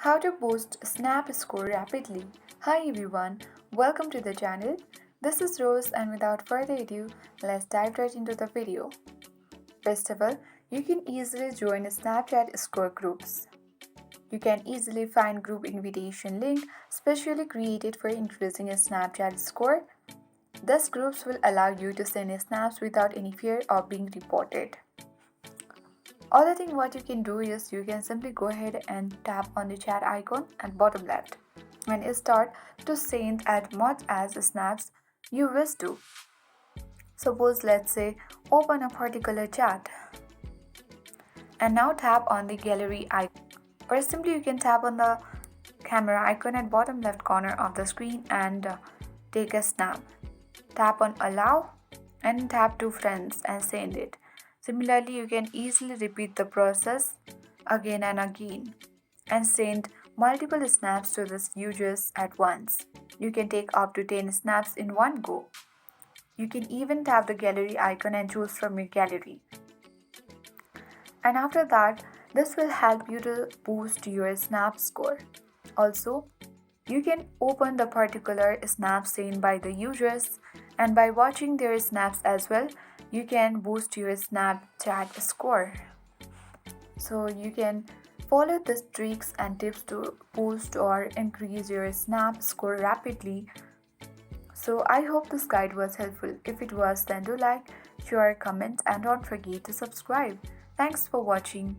How to boost Snap score rapidly. Hi everyone, welcome to the channel. This is Rose and without further ado, let's dive right into the video. First of all, you can easily join Snapchat score groups. You can easily find group invitation link specially created for increasing a Snapchat score. These groups will allow you to send snaps without any fear of being reported. Other thing what you can do is you can simply go ahead and tap on the chat icon at bottom left and start to send as much as snaps you wish to. Suppose let's say open a particular chat and now tap on the gallery icon, or simply you can tap on the camera icon at bottom left corner of the screen and take a snap. Tap on allow and tap to friends and send it. Similarly, you can easily repeat the process again and again and send multiple snaps to the users at once. You can take up to 10 snaps in one go. You can even tap the gallery icon and choose from your gallery. And after that, this will help you to boost your snap score. Also, you can open the particular snap seen by the users, and by watching their snaps as well, you can boost your Snapchat score. So you can follow these tricks and tips to boost or increase your snap score rapidly. So I hope this guide was helpful. If it was, then do like, share, comment, and don't forget to subscribe. Thanks for watching.